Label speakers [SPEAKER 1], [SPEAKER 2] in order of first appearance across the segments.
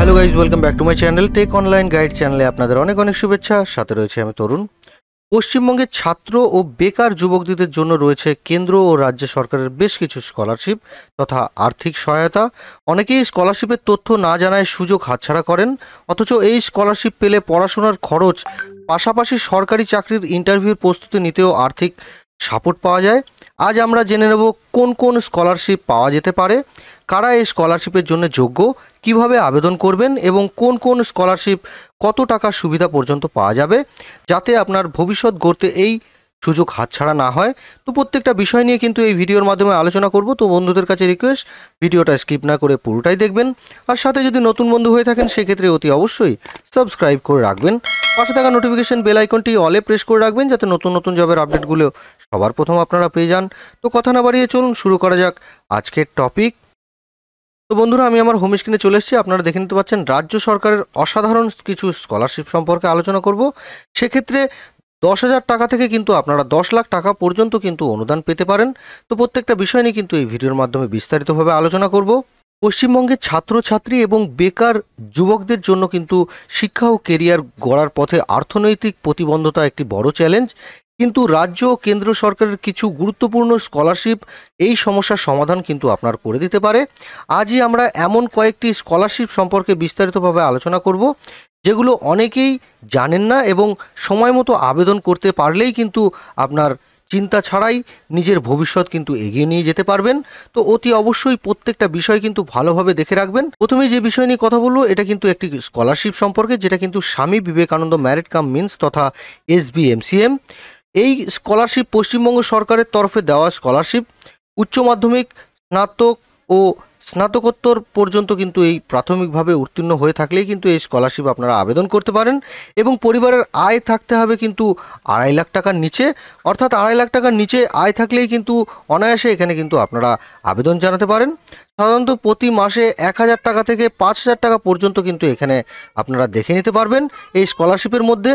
[SPEAKER 1] Hello guys, welcome back to my channel tech online guide চ্যানেলে আপনাদের অনেক অনেক শুভেচ্ছা। সাথে রয়েছে আমি তরুণ। পশ্চিমবঙ্গের ছাত্র ও বেকার যুবকদের জন্য রয়েছে কেন্দ্র ও রাজ্য সরকারের বেশ কিছু স্কলারশিপ তথা আর্থিক সহায়তা। অনেকেই স্কলারশিপের তথ্য না জানায় সুযোগ হাতছাড়া করেন, অথচ এই স্কলারশিপ পেলে পড়াশোনার খরচ পাশাপাশি সরকারি চাকরির ইন্টারভিউর প্রস্তুতি নিতেও আর্থিক সাপোর্ট পাওয়া যায়। আজ আমরা জেনে নেব কোন কোন স্কলারশিপ পাওয়া যেতে পারে, কারা এই স্কলারশিপের জন্য যোগ্য, কিভাবে আবেদন করবেন এবং কোন কোন স্কলারশিপ কত টাকা সুবিধা পর্যন্ত পাওয়া যাবে, যাতে আপনার ভবিষ্যৎ গড়তে এই সুযোগ হাতছাড়া না হয়। তো প্রত্যেকটা বিষয় নিয়ে কিন্তু এই ভিডিওর মাধ্যমে আলোচনা করব। তো বন্ধুদের কাছে রিকোয়েস্ট, ভিডিওটা স্কিপ না করে পুরোটাই দেখবেন। আর সাথে যদি নতুন বন্ধু হয়ে থাকেন সেক্ষেত্রে অতি অবশ্যই সাবস্ক্রাইব করে রাখবেন। পাশে থাকা নোটিফিকেশন বেল আইকনটি অলে প্রেস করে রাখবেন, যাতে নতুন নতুন জবের আপডেটগুলো সবার প্রথম আপনারা পেয়ে যান। তো কথা না বাড়িয়ে চলুন শুরু করা যাক আজকের টপিক। তো বন্ধুরা, আমি আমার হোম স্ক্রিনে চলে এসেছি। আপনারা দেখে নিতে পাচ্ছেন রাজ্য সরকারের অসাধারণ কিছু স্কলারশিপ সম্পর্কে আলোচনা করব। সেক্ষেত্রে 10,000 টাকা থেকে কিন্তু আপনারা 10 লাখ টাকা পর্যন্ত কিন্তু অনুদান পেতে পারেন। তো প্রত্যেকটা বিষয় নিয়ে কিন্তু এই ভিডিওর মাধ্যমে বিস্তারিতভাবে আলোচনা করব। পশ্চিমবঙ্গের ছাত্রছাত্রী এবং বেকার যুবকদের জন্য কিন্তু শিক্ষা ও কেরিয়ার গড়ার পথে অর্থনৈতিক প্রতিবন্ধকতা একটি বড় চ্যালেঞ্জ, কিন্তু রাজ্য ও কেন্দ্র সরকারের কিছু গুরুত্বপূর্ণ স্কলারশিপ এই সমস্যার সমাধান কিন্তু আপনার করে দিতে পারে। আজই আমরা এমন কয়েকটি স্কলারশিপ সম্পর্কে বিস্তারিতভাবে আলোচনা করব, যেগুলো অনেকেই জানেন না এবং সময় মতো আবেদন করতে পারলেই কিন্তু আপনার চিন্তা ছাড়াই নিজের ভবিষ্যৎ কিন্তু এগিয়ে নিয়ে যেতে পারবেন। তো অতি অবশ্যই প্রত্যেকটা বিষয় কিন্তু ভালোভাবে দেখে রাখবেন। প্রথমে যে বিষয় নিয়ে কথা বলবো, এটা কিন্তু একটি স্কলারশিপ সম্পর্কে, যেটা কিন্তু Swami Vivekananda merit cum means তথা SBMCM। এই স্কলারশিপ পশ্চিমবঙ্গ সরকারের তরফে দেওয়া স্কলারশিপ। উচ্চ মাধ্যমিক, স্নাতক ও স্নাতকোত্তর পর্যন্ত কিন্তু এই প্রাথমিকভাবে উত্তীর্ণ হয়ে থাকলেই কিন্তু এই স্কলারশিপ আপনারা আবেদন করতে পারেন এবং পরিবারের আয় থাকতে হবে কিন্তু 2.5 লাখ টাকার নিচে। অর্থাৎ 2.5 লাখ টাকার নিচে আয় থাকলেই কিন্তু অনায়াসে এখানে কিন্তু আপনারা আবেদন জানাতে পারেন। সাধারণত প্রতি মাসে 1,000 টাকা থেকে 5,000 টাকা পর্যন্ত কিন্তু এখানে আপনারা দেখে নিতে পারবেন। এই স্কলারশিপের মধ্যে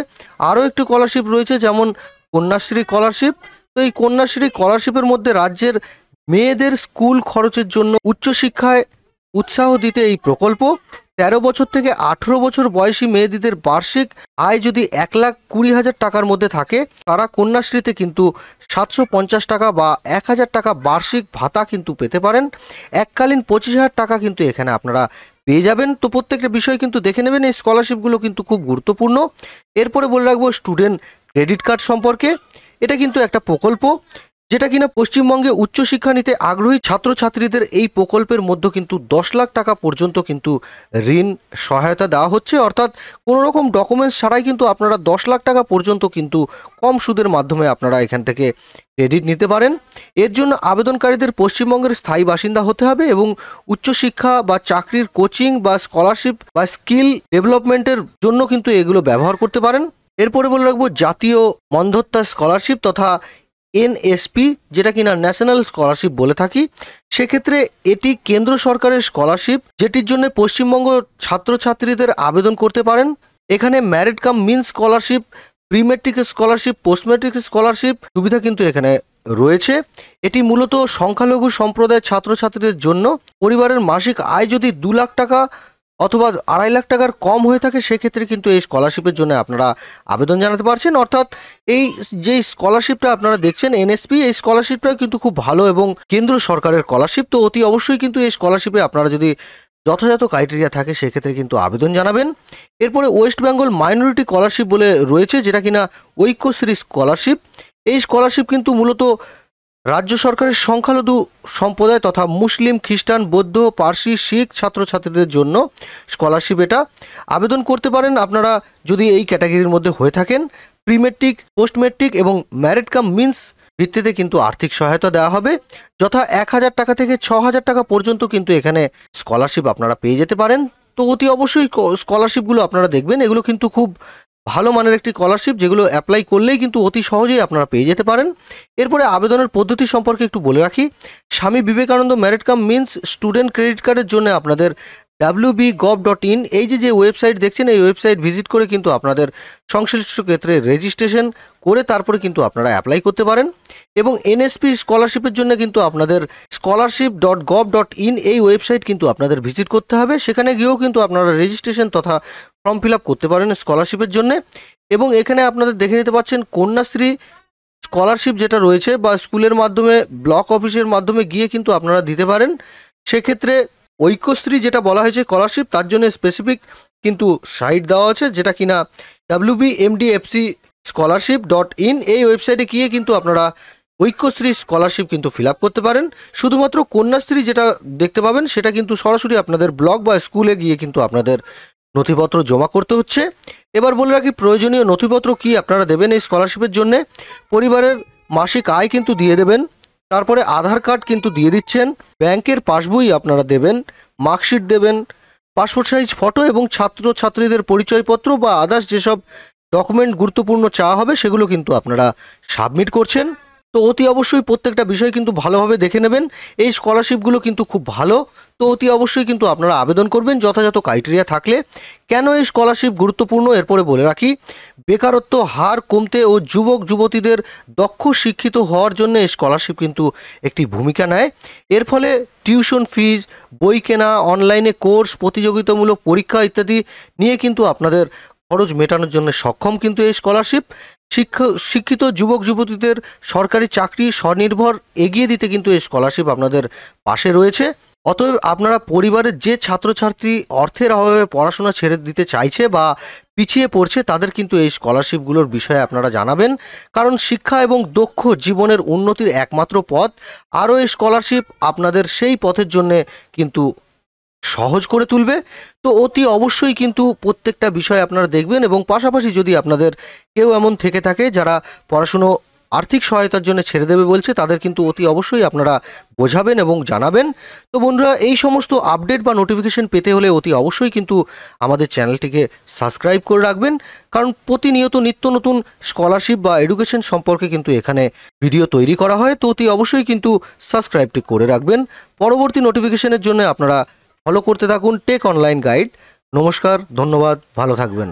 [SPEAKER 1] আরও একটি স্কলারশিপ রয়েছে, যেমন কন্যাশ্রী স্কলারশিপ। তো এই কন্যাশ্রী স্কলারশিপের মধ্যে রাজ্যের মেয়েদের স্কুল খরচের জন্য উচ্চশিক্ষায় উৎসাহ দিতে এই প্রকল্প। 13 বছর থেকে 18 বছর বয়সী মেয়েদের বার্ষিক আয় যদি 1,20,000 টাকার মধ্যে থাকে, তারা কন্যাশ্রীতে কিন্তু 750 টাকা বা 1,000 টাকা বার্ষিক ভাতা কিন্তু পেতে পারেন। এককালীন 25,000 টাকা কিন্তু এখানে আপনারা পেয়ে যাবেন। তো প্রত্যেকটা বিষয় কিন্তু দেখে নেবেন। এই স্কলারশিপগুলো কিন্তু খুব গুরুত্বপূর্ণ। এরপরে বলে রাখবো স্টুডেন্ট ক্রেডিট কার্ড সম্পর্কে। এটা কিন্তু একটা প্রকল্প, যেটা কিনা পশ্চিমবঙ্গে উচ্চশিক্ষা নিতে আগ্রহী ছাত্রছাত্রীদের এই প্রকল্পের মধ্যে কিন্তু 10 লাখ টাকা পর্যন্ত কিন্তু ঋণ সহায়তা দেওয়া হচ্ছে। অর্থাৎ কোনো রকম ডকুমেন্টস ছাড়াই কিন্তু আপনারা 10 লাখ টাকা পর্যন্ত কিন্তু কম সুদের মাধ্যমে আপনারা এখান থেকে ক্রেডিট নিতে পারেন। এর জন্য আবেদনকারীদের পশ্চিমবঙ্গের স্থায়ী বাসিন্দা হতে হবে এবং উচ্চশিক্ষা বা চাকরির কোচিং বা স্কলারশিপ বা স্কিল ডেভেলপমেন্টের জন্য কিন্তু এগুলো ব্যবহার করতে পারেন। এরপরে বলে রাখবো জাতীয় মধ্যত্তা স্কলারশিপ তথা NSP, যেটা কিনা ন্যাশনাল স্কলারশিপ বলে থাকি। সেক্ষেত্রে এটি কেন্দ্র সরকারের স্কলারশিপ, যেটির জন্য পশ্চিমবঙ্গ ছাত্রছাত্রীদের আবেদন করতে পারেন। এখানে merit cum means scholarship, pre metric scholarship, post metric scholarship সুবিধা কিন্তু এখানে রয়েছে। এটি মূলত সংখ্যালঘু সম্প্রদায়ের ছাত্রছাত্রীদের জন্য। পরিবারের মাসিক আয় যদি 2 লাখ টাকা অথবা 2.5 লাখ টাকার কম হয়ে থাকে, সেক্ষেত্রে কিন্তু এই স্কলারশিপের জন্য আপনারা আবেদন জানাতে পারছেন। অর্থাৎ এই যে স্কলারশিপটা আপনারা দেখছেন NSP, এই স্কলারশিপটা কিন্তু খুব ভালো এবং কেন্দ্র সরকারের স্কলারশিপ। তো অতি অবশ্যই কিন্তু এই স্কলারশিপে আপনারা যদি যথাযথ ক্রাইটেরিয়া থাকে সেক্ষেত্রে কিন্তু আবেদন জানাবেন। এরপরে ওয়েস্ট বেঙ্গল মাইনরিটি স্কলারশিপ বলে রয়েছে, যেটা কিনা ঐক্যশ্রী স্কলারশিপ। এই স্কলারশিপ কিন্তু মূলত রাজ্য সরকারের সংখ্যালঘু সম্প্রদায় তথা মুসলিম, খ্রিস্টান, বৌদ্ধ, পার্সি, শিখ ছাত্রছাত্রীদের জন্য স্কলারশিপ। এটা আবেদন করতে পারেন আপনারা যদি এই ক্যাটাগরির মধ্যে হয়ে থাকেন। প্রি মেট্রিক, পোস্ট মেট্রিক এবং মেরিট কাম মিন্স ভিত্তিতে কিন্তু আর্থিক সহায়তা দেওয়া হবে, যথা 1,000 টাকা থেকে 6,000 টাকা পর্যন্ত কিন্তু এখানে স্কলারশিপ আপনারা পেয়ে যেতে পারেন। তো অতি অবশ্যই স্কলারশিপগুলো আপনারা দেখবেন। এগুলো কিন্তু খুব ভালো মানের একটি স্কলারশিপ, যেগুলো অ্যাপ্লাই করলেই কিন্তু অতি সহজেই আপনারা পেয়ে যেতে পারেন। এরপরে আবেদনের পদ্ধতি সম্পর্কে একটু বলে রাখি। Swami Vivekananda merit cum means student credit কার্ডের জন্য আপনাদের wbgov.in এই যে ওয়েবসাইট দেখছেন, এই ওয়েবসাইট ভিজিট করে কিন্তু আপনাদের সংশ্লিষ্ট ক্ষেত্রে রেজিস্ট্রেশন করে তারপরে কিন্তু আপনারা অ্যাপ্লাই করতে পারেন। এবং এনএসপি স্কলারশিপের জন্য কিন্তু আপনাদের scholarship.gov.in এই ওয়েবসাইট কিন্তু আপনাদের ভিজিট করতে হবে। সেখানে গিয়েও কিন্তু আপনারা রেজিস্ট্রেশন তথা ফর্ম ফিল আপ করতে পারেন স্কলারশিপের জন্য। এবং এখানে আপনাদের দেখে নিতে পাচ্ছেন কন্যাশ্রী স্কলারশিপ যেটা রয়েছে বা স্কুলের মাধ্যমে ব্লক অফিসের মাধ্যমে গিয়ে কিন্তু আপনারা দিতে পারেন। সেক্ষেত্রে ঐক্যশ্রী যেটা বলা হয়েছে স্কলারশিপ, তার জন্য স্পেসিফিক কিন্তু সাইট দেওয়া আছে, যেটা কিনা wbmdfcscholarship.in এই ওয়েবসাইটে গিয়ে কিন্তু আপনারা ঐক্যশ্রী স্কলারশিপ কিন্তু ফিল আপ করতে পারেন। শুধুমাত্র কন্যাশ্রী যেটা দেখতে পাবেন সেটা কিন্তু সরাসরি আপনাদের ব্লক বা স্কুলে গিয়ে কিন্তু আপনাদের নথিপত্র জমা করতে হচ্ছে। এবার বলে রাখি প্রয়োজনীয় নথিপত্র কি আপনারা দেবেন এই স্কলারশিপের জন্য। পরিবারের মাসিক আয় কিন্তু দিয়ে দেবেন, তারপরে আধার কার্ড কিন্তু দিয়ে দিচ্ছেন, ব্যাংকের পাসবই আপনারা দেবেন, মার্কশিট দেবেন, পাসপোর্ট সাইজ ফটো এবং ছাত্রছাত্রীদের পরিচয়পত্র বা আদার্স যেসব ডকুমেন্ট গুরুত্বপূর্ণ চাওয়া হবে সেগুলো কিন্তু আপনারা সাবমিট করছেন। তো অতি অবশ্যই প্রত্যেকটা বিষয় কিন্তু ভালোভাবে দেখে নেবেন। এই স্কলারশিপগুলো কিন্তু খুব ভালো, তো অতি অবশ্যই কিন্তু আপনারা আবেদন করবেন যথাযথ ক্রাইটেরিয়া থাকলে। কেন এই স্কলারশিপ গুরুত্বপূর্ণ এরপরে বলে রাখি। বেকারত্ব হার কমতে ও যুবক যুবতীদের দক্ষ শিক্ষিত হওয়ার জন্য এই স্কলারশিপ কিন্তু একটি ভূমিকা নেয়। এর ফলে টিউশন ফিজ, বই কেনা, অনলাইনে কোর্স, প্রতিযোগিতামূলক পরীক্ষা ইত্যাদি নিয়ে কিন্তু আপনাদের খরচ মেটানোর জন্য সক্ষম কিন্তু এই স্কলারশিপ। শিক্ষিত যুবক যুবতীদের সরকারি চাকরি স্বনির্ভর এগিয়ে দিতে কিন্তু এই স্কলারশিপ আপনাদের পাশে রয়েছে। অতএব আপনারা পরিবারের যে ছাত্রছাত্রী অর্থের অভাবে পড়াশোনা ছেড়ে দিতে চাইছে বা পিছিয়ে পড়ছে তাদের কিন্তু এই স্কলারশিপগুলোর বিষয়ে আপনারা জানাবেন, কারণ শিক্ষা এবং দক্ষ জীবনের উন্নতির একমাত্র পথ। আরও এই স্কলারশিপ আপনাদের সেই পথের জন্যে কিন্তু সহজ করে তুলবে। তো অতি অবশ্যই কিন্তু প্রত্যেকটা বিষয় আপনারা দেখবেন এবং পাশাপাশি যদি আপনাদের কেউ এমন থেকে থাকে যারা পড়াশুনো আর্থিক সহায়তার জন্য ছেড়ে দেবে বলছে, তাদের কিন্তু অতি অবশ্যই আপনারা বোঝাবেন এবং জানাবেন। তো বন্ধুরা, এই সমস্ত আপডেট বা নোটিফিকেশন পেতে হলে অতি অবশ্যই কিন্তু আমাদের চ্যানেলটিকে সাবস্ক্রাইব করে রাখবেন, কারণ প্রতিনিয়ত নিত্য নতুন স্কলারশিপ বা এডুকেশন সম্পর্কে কিন্তু এখানে ভিডিও তৈরি করা হয়। তো অতি অবশ্যই কিন্তু সাবস্ক্রাইবটি করে রাখবেন। পরবর্তী নোটিফিকেশনের জন্য আপনারা ফলো করতে থাকুন টেক অনলাইন গাইড। নমস্কার, ধন্যবাদ, ভালো থাকবেন।